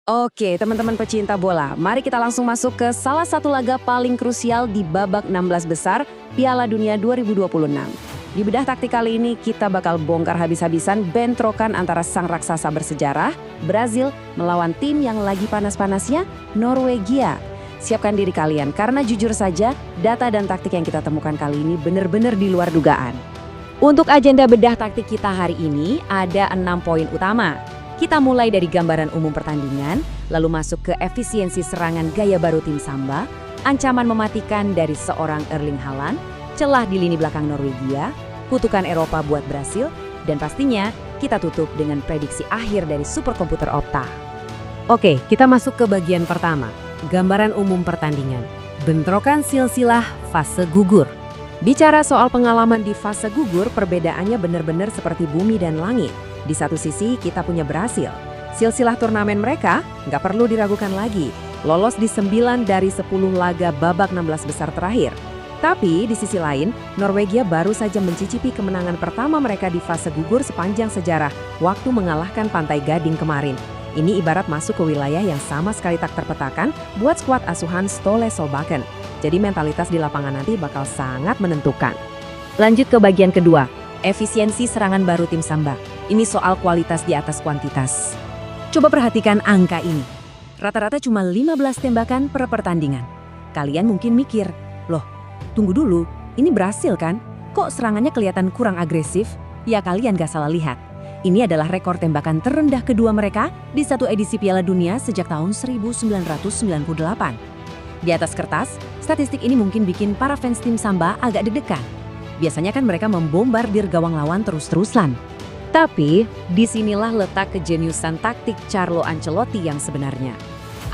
Oke, teman-teman pecinta bola, mari kita langsung masuk ke salah satu laga paling krusial di babak 16 besar Piala Dunia 2026. Di bedah taktik kali ini kita bakal bongkar habis-habisan bentrokan antara sang raksasa bersejarah, Brazil, melawan tim yang lagi panas-panasnya, Norwegia. Siapkan diri kalian, karena jujur saja, data dan taktik yang kita temukan kali ini benar-benar di luar dugaan. Untuk agenda bedah taktik kita hari ini, ada 6 poin utama. Kita mulai dari gambaran umum pertandingan, lalu masuk ke efisiensi serangan gaya baru tim Samba, ancaman mematikan dari seorang Erling Haaland, celah di lini belakang Norwegia, kutukan Eropa buat Brasil, dan pastinya kita tutup dengan prediksi akhir dari superkomputer Opta. Oke, kita masuk ke bagian pertama, gambaran umum pertandingan. Bentrokan silsilah fase gugur. Bicara soal pengalaman di fase gugur, perbedaannya benar-benar seperti bumi dan langit. Di satu sisi kita punya Brasil. Silsilah turnamen mereka nggak perlu diragukan lagi. Lolos di 9 dari 10 laga babak 16 besar terakhir. Tapi di sisi lain, Norwegia baru saja mencicipi kemenangan pertama mereka di fase gugur sepanjang sejarah waktu mengalahkan Pantai Gading kemarin. Ini ibarat masuk ke wilayah yang sama sekali tak terpetakan buat skuad asuhan Ståle Solbakken. Jadi mentalitas di lapangan nanti bakal sangat menentukan. Lanjut ke bagian kedua, efisiensi serangan baru tim Samba. Ini soal kualitas di atas kuantitas. Coba perhatikan angka ini. Rata-rata cuma 15 tembakan per pertandingan. Kalian mungkin mikir, loh, tunggu dulu, ini Brasil kan? Kok serangannya kelihatan kurang agresif? Ya kalian gak salah lihat. Ini adalah rekor tembakan terendah kedua mereka di satu edisi Piala Dunia sejak tahun 1998. Di atas kertas, statistik ini mungkin bikin para fans tim Samba agak deg-degan. Biasanya kan mereka membombardir gawang lawan terus-terusan. Tapi, disinilah letak kejeniusan taktik Carlo Ancelotti yang sebenarnya.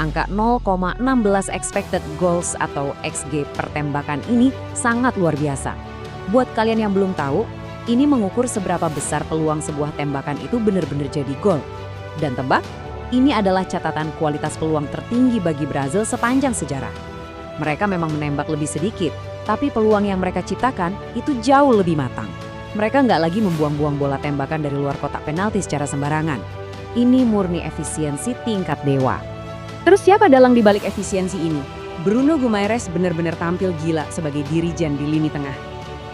Angka 0,16 expected goals atau XG per tembakan ini sangat luar biasa. Buat kalian yang belum tahu, ini mengukur seberapa besar peluang sebuah tembakan itu benar-benar jadi gol. Dan tebak, ini adalah catatan kualitas peluang tertinggi bagi Brazil sepanjang sejarah. Mereka memang menembak lebih sedikit, tapi peluang yang mereka ciptakan itu jauh lebih matang. Mereka nggak lagi membuang-buang bola tembakan dari luar kotak penalti secara sembarangan. Ini murni efisiensi tingkat dewa. Terus siapa dalang di balik efisiensi ini? Bruno Guimaraes benar-benar tampil gila sebagai dirijen di lini tengah.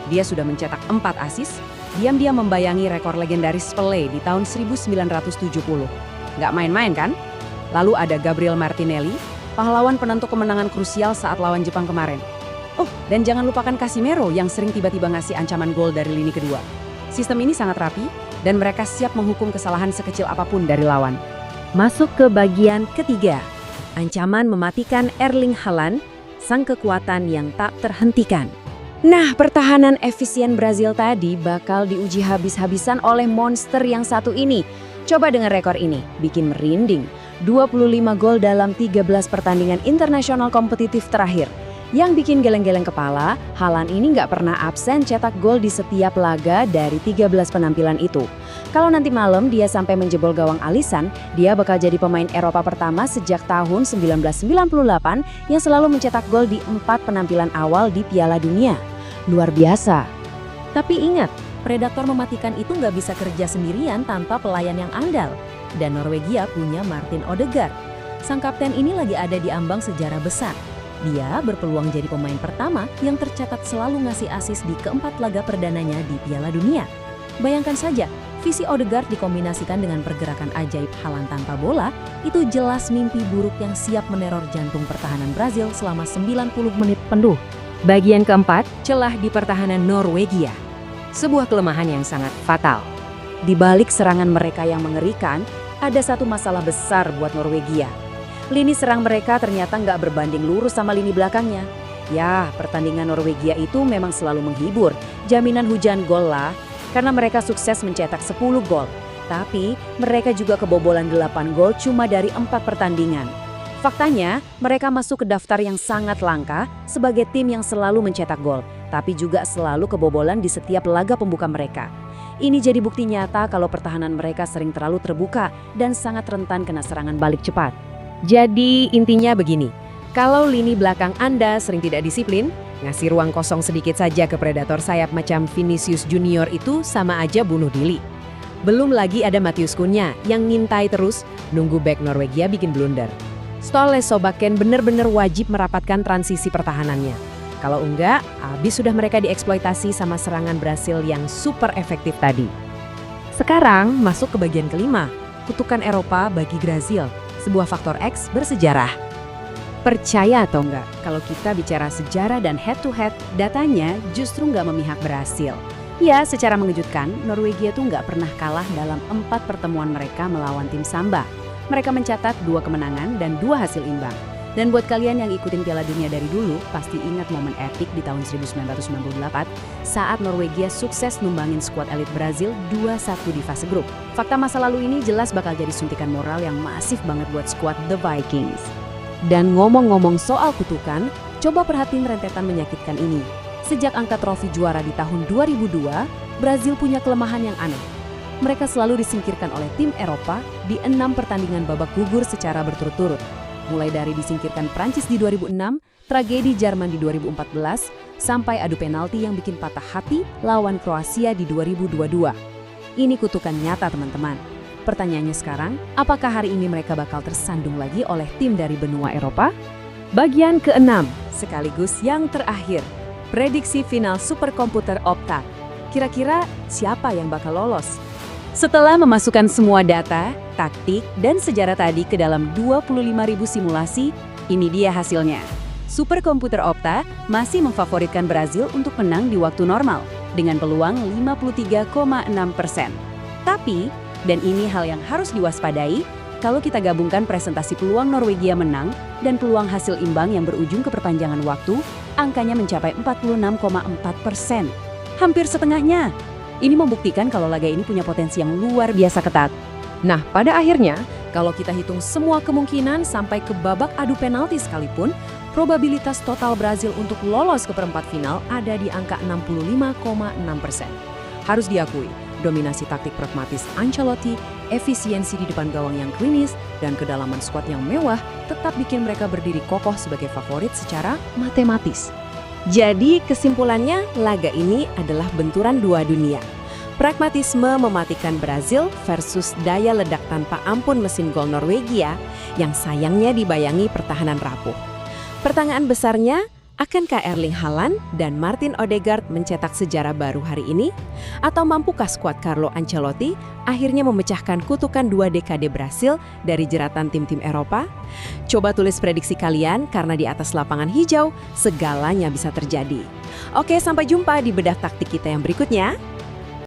Dia sudah mencetak 4 assist, diam-diam membayangi rekor legendaris Pelé di tahun 1970. Nggak main-main kan? Lalu ada Gabriel Martinelli, pahlawan penentu kemenangan krusial saat lawan Jepang kemarin. Oh, dan jangan lupakan Casemiro yang sering tiba-tiba ngasih ancaman gol dari lini kedua. Sistem ini sangat rapi dan mereka siap menghukum kesalahan sekecil apapun dari lawan. Masuk ke bagian ketiga. Ancaman mematikan Erling Haaland, sang kekuatan yang tak terhentikan. Nah, pertahanan efisien Brazil tadi bakal diuji habis-habisan oleh monster yang satu ini. Coba dengar rekor ini, bikin merinding. 25 gol dalam 13 pertandingan internasional kompetitif terakhir. Yang bikin geleng-geleng kepala, Haaland ini nggak pernah absen cetak gol di setiap laga dari 13 penampilan itu. Kalau nanti malam dia sampai menjebol gawang Alisson, dia bakal jadi pemain Eropa pertama sejak tahun 1998 yang selalu mencetak gol di 4 penampilan awal di Piala Dunia. Luar biasa. Tapi ingat, predator mematikan itu nggak bisa kerja sendirian tanpa pelayan yang andal. Dan Norwegia punya Martin Odegaard. Sang kapten ini lagi ada di ambang sejarah besar. Dia berpeluang jadi pemain pertama yang tercatat selalu ngasih assist di keempat laga perdananya di Piala Dunia. Bayangkan saja, visi Odegaard dikombinasikan dengan pergerakan ajaib Haaland tanpa bola, itu jelas mimpi buruk yang siap meneror jantung pertahanan Brazil selama 90 menit penuh. Bagian keempat, celah di pertahanan Norwegia. Sebuah kelemahan yang sangat fatal. Di balik serangan mereka yang mengerikan, ada satu masalah besar buat Norwegia. Lini serang mereka ternyata nggak berbanding lurus sama lini belakangnya. Ya, pertandingan Norwegia itu memang selalu menghibur. Jaminan hujan gol lah, karena mereka sukses mencetak 10 gol. Tapi, mereka juga kebobolan 8 gol cuma dari 4 pertandingan. Faktanya, mereka masuk ke daftar yang sangat langka sebagai tim yang selalu mencetak gol, tapi juga selalu kebobolan di setiap laga pembuka mereka. Ini jadi bukti nyata kalau pertahanan mereka sering terlalu terbuka dan sangat rentan kena serangan balik cepat. Jadi intinya begini, kalau lini belakang Anda sering tidak disiplin, ngasih ruang kosong sedikit saja ke predator sayap macam Vinicius Junior itu sama aja bunuh diri. Belum lagi ada Matheus Cunha yang ngintai terus, nunggu bek Norwegia bikin blunder. Ståle Solbakken benar-benar wajib merapatkan transisi pertahanannya. Kalau enggak, habis sudah mereka dieksploitasi sama serangan Brasil yang super efektif tadi. Sekarang masuk ke bagian kelima, kutukan Eropa bagi Brazil, sebuah faktor X bersejarah. Percaya atau enggak, kalau kita bicara sejarah dan head-to-head, datanya justru nggak memihak Brasil. Ya, secara mengejutkan, Norwegia tuh nggak pernah kalah dalam 4 pertemuan mereka melawan tim Samba. Mereka mencatat 2 kemenangan dan 2 hasil imbang. Dan buat kalian yang ikutin Piala Dunia dari dulu, pasti ingat momen epik di tahun 1998 saat Norwegia sukses numbangin skuad elit Brazil 2-1 di fase grup. Fakta masa lalu ini jelas bakal jadi suntikan moral yang masif banget buat skuad The Vikings. Dan ngomong-ngomong soal kutukan, coba perhatiin rentetan menyakitkan ini. Sejak angkat trofi juara di tahun 2002, Brazil punya kelemahan yang aneh. Mereka selalu disingkirkan oleh tim Eropa di 6 pertandingan babak gugur secara berturut-turut. Mulai dari disingkirkan Prancis di 2006, tragedi Jerman di 2014, sampai adu penalti yang bikin patah hati lawan Kroasia di 2022. Ini kutukan nyata, teman-teman. Pertanyaannya sekarang, apakah hari ini mereka bakal tersandung lagi oleh tim dari benua Eropa? Bagian ke-6, sekaligus yang terakhir. Prediksi final superkomputer Opta. Kira-kira siapa yang bakal lolos? Setelah memasukkan semua data, taktik, dan sejarah tadi ke dalam 25.000 simulasi, ini dia hasilnya. Superkomputer Opta masih memfavoritkan Brazil untuk menang di waktu normal, dengan peluang 53,6%. Tapi, dan ini hal yang harus diwaspadai, kalau kita gabungkan presentasi peluang Norwegia menang dan peluang hasil imbang yang berujung ke perpanjangan waktu, angkanya mencapai 46,4%. Hampir setengahnya. Ini membuktikan kalau laga ini punya potensi yang luar biasa ketat. Nah, pada akhirnya, kalau kita hitung semua kemungkinan sampai ke babak adu penalti sekalipun, probabilitas total Brazil untuk lolos ke perempat final ada di angka 65,6%. Harus diakui, dominasi taktik pragmatis Ancelotti, efisiensi di depan gawang yang klinis, dan kedalaman skuad yang mewah tetap bikin mereka berdiri kokoh sebagai favorit secara matematis. Jadi kesimpulannya, laga ini adalah benturan dua dunia. Pragmatisme mematikan Brazil versus daya ledak tanpa ampun mesin gol Norwegia yang sayangnya dibayangi pertahanan rapuh. Pertanyaan besarnya, akankah Erling Haaland dan Martin Odegaard mencetak sejarah baru hari ini? Atau mampukah skuad Carlo Ancelotti akhirnya memecahkan kutukan 2 dekade Brasil dari jeratan tim-tim Eropa? Coba tulis prediksi kalian karena di atas lapangan hijau segalanya bisa terjadi. Oke, sampai jumpa di bedah taktik kita yang berikutnya.